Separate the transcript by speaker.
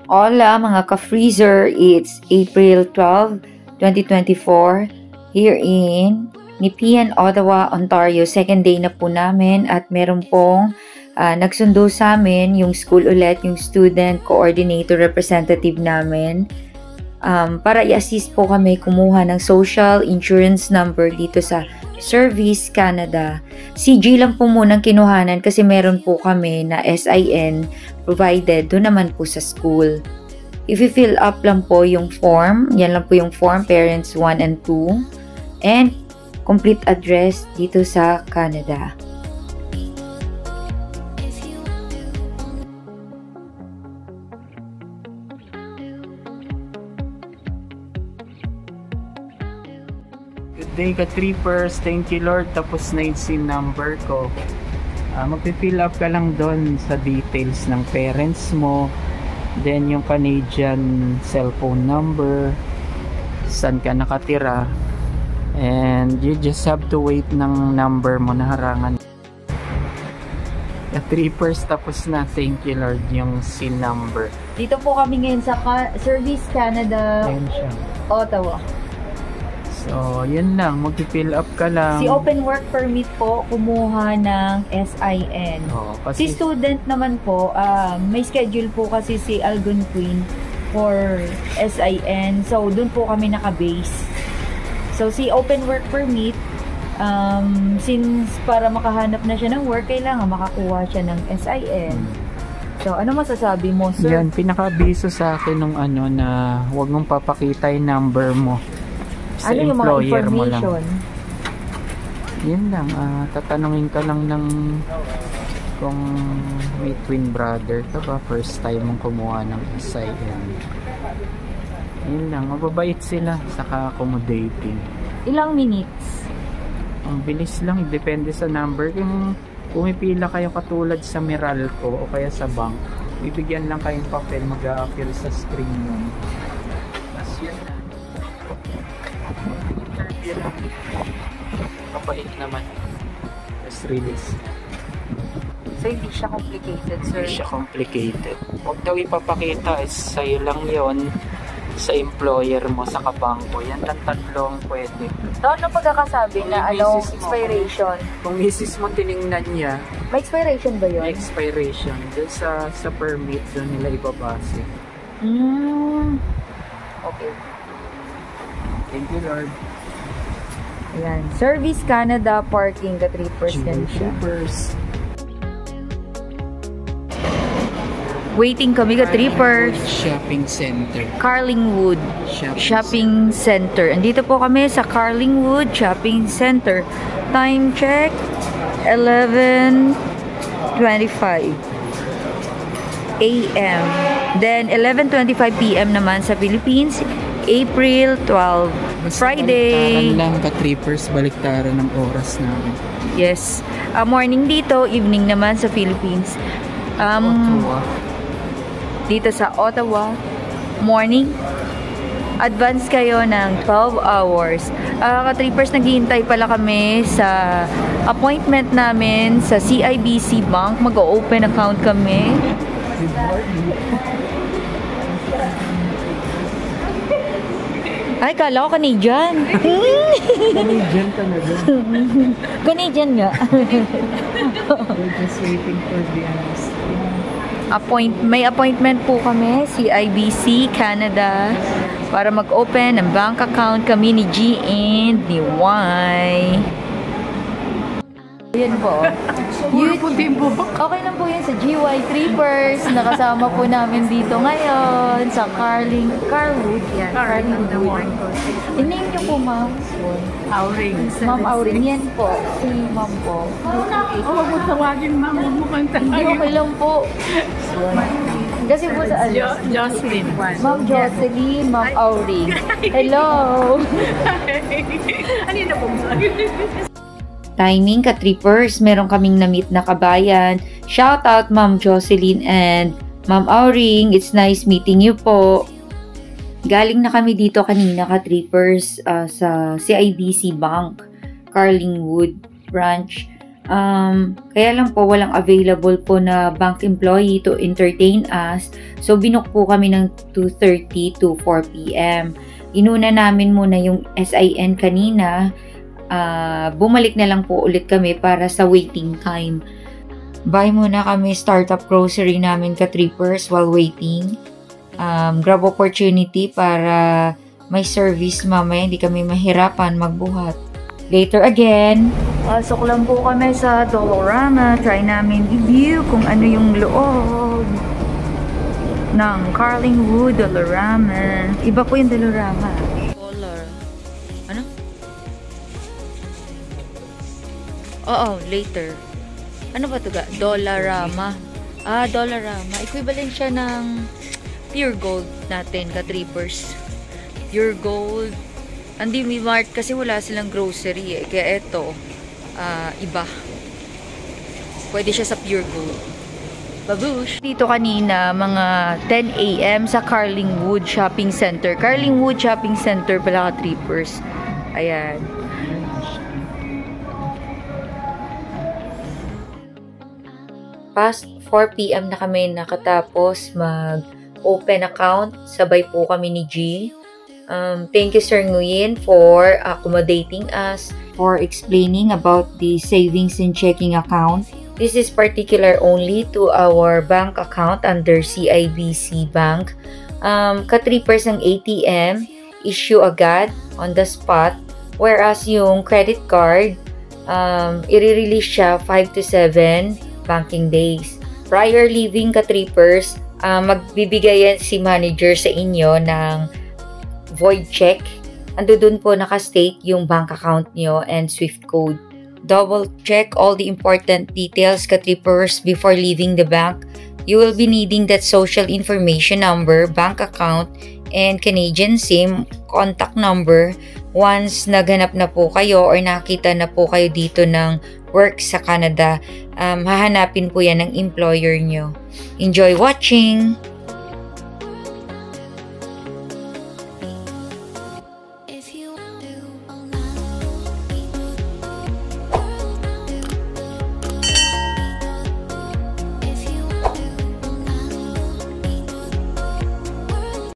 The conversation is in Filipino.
Speaker 1: Hola mga ka-freezer, it's April 12, 2024 here in Nepean, Ottawa, Ontario. Second day na po namin at meron pong nagsundo sa amin yung school ulit, yung student coordinator representative namin para i-assist po kami kumuha ng social insurance number dito sa Service Canada. Si G lang po munang kinuhanan kasi meron po kami na SIN provided doon naman po sa school. If you fill up lang po yung form, yan lang po yung form, parents 1 and 2, and complete address dito sa Canada.
Speaker 2: Good day ka-trippers, thank you Lord, tapos na yung SIN number ko. Magpifill up ka lang doon sa details ng parents mo, then yung Canadian cellphone number, saan ka nakatira, and you just have to wait ng number mo na harangan. Ka-trippers, tapos na, thank you Lord, yung SIN number.
Speaker 1: Dito po kami ngayon sa Service Canada, Ottawa.
Speaker 2: So, yun lang. Mag-fill up ka lang.
Speaker 1: Si Open Work Permit po, kumuha ng SIN. Si student naman po, may schedule po kasi si Algonquin for SIN. So, dun po kami naka-base. So, si Open Work Permit, since para makahanap na siya ng work, kailangan makakuha siya ng SIN. So, ano masasabi mo, sir?
Speaker 2: Yan, pinaka-abiso sa akin nung na huwag mong papakita yung number mo. Sa
Speaker 1: ano yung mga information?
Speaker 2: Yan lang, tatanungin ka lang ng kung may twin brother ka ba, first time mong kumuha ng SIN. Yan lang, mababait sila, saka accommodating.
Speaker 1: Ilang minutes?
Speaker 2: Ang bilis lang, depende sa number. Kung pumipila kayo katulad sa Meralco o kaya sa bank, bibigyan lang kayong papel, mag-a-appear sa screen yun. Tapos yun na. Kapait naman. Let's release.
Speaker 1: So, hindi siya complicated, sir?
Speaker 2: Hindi siya complicated. Huwag daw ipapakita, sa'yo lang yon, sa employer mo, sa kabangko. Yan, tatlong pwede.
Speaker 1: So, ano pagkakasabi na expiration?
Speaker 2: Kung misis mo tinignan niya,
Speaker 1: may expiration ba yun?
Speaker 2: May expiration. Doon sa permit, doon nila ibabase.
Speaker 1: Okay.
Speaker 2: Thank you, Lord.
Speaker 1: Ayan. Service Canada parking, ka-trippers yan siya. Waiting kami, ka-trippers.
Speaker 2: Shopping Center.
Speaker 1: Carlingwood Shopping Center. Andito po kami sa Carlingwood Shopping Center. Time check, 11:25 AM. Then, 11:25 PM naman sa Philippines, April 12. Friday.
Speaker 2: Baliktaran lang, ka-trippers, baliktaran ng oras namin.
Speaker 1: Yes. Morning dito, evening naman sa Philippines.
Speaker 2: Ottawa.
Speaker 1: Dito sa Ottawa, morning. Advance kayo ng 12 hours. Ka-trippers, naghihintay pala kami sa appointment namin sa CIBC Bank. Mag-open account kami.
Speaker 2: Good morning.
Speaker 1: Ay, kala ko Canadian.
Speaker 2: Canadian talaga.
Speaker 1: Canadian nga.
Speaker 2: We're just waiting for the
Speaker 1: May appointment po kami, CIBC Canada, para mag-open ng bank account kami ni G and ni Y. Yan po. Okay lang po yan sa GY Trippers. Nakasama po namin dito ngayon sa Carlwood. Yan, Carlwood. I-name niyo po, ma'am.
Speaker 2: Auring.
Speaker 1: Ma'am Auring. Yan po. Si ma'am po.
Speaker 3: Huwag mo tawagin, ma'am. Huwag mo kang tawagin.
Speaker 1: Hindi, okay lang po. Kasi po sa
Speaker 3: Jocelyn.
Speaker 1: Ma'am Jocelyn, Ma'am Auring. Hello!
Speaker 3: Ano yun na po?
Speaker 1: Timing, ka-trippers, meron kaming na-meet na kabayan. Shout out Ma'am Jocelyn and Ma'am Auring. It's nice meeting you po. Galing na kami dito kanina, ka-trippers, sa CIBC Bank, Carlingwood branch. Kaya lang po walang available po na bank employee to entertain us. So binook po kami ng 2:30 to 4 p.m. Inuna namin muna yung SIN kanina. Bumalik na lang po ulit kami para sa waiting time. Buy muna kami startup grocery namin ka-trippers while waiting. Grab opportunity para may service mamaya, hindi kami mahirapan magbuhat. Later again, pasok lang po kami sa Dollarama. Try namin i-view kung ano yung loob ng Carlingwood Dollarama. Iba po yung Dollarama. Dollar. Ano? Oo, later. Ano ba ito ga? Dollarama. Dollarama. Equivalent siya ng pure gold natin, ka-trippers. Pure gold. Hindi Mart kasi wala silang grocery eh. Kaya ito, iba. Pwede siya sa pure gold. Babush! Dito kanina, mga 10 a.m. sa Carlingwood Shopping Center. Carlingwood Shopping Center pala ka-trippers. Ayan. Past 4 p.m. na kami nakatapos mag-open account. Sabay po kami ni G. Thank you, Sir Nguyen, for accommodating us, for explaining about the savings and checking account. This is particular only to our bank account under CIBC Bank. Ka-trippers ang ATM, issue agad on the spot, whereas yung credit card, i-release siya 5 to 7 banking days. Prior leaving ka-trippers, magbibigay yan si manager sa inyo ng void check. Ando dun po nakastate yung bank account nyo and SWIFT code. Double check all the important details ka-trippers before leaving the bank. You will be needing that social information number, bank account, and Canadian SIM contact number once naghanap na po kayo or nakita na po kayo dito ng work sa Canada. Hahanapin po yan ng employer nyo. Enjoy watching!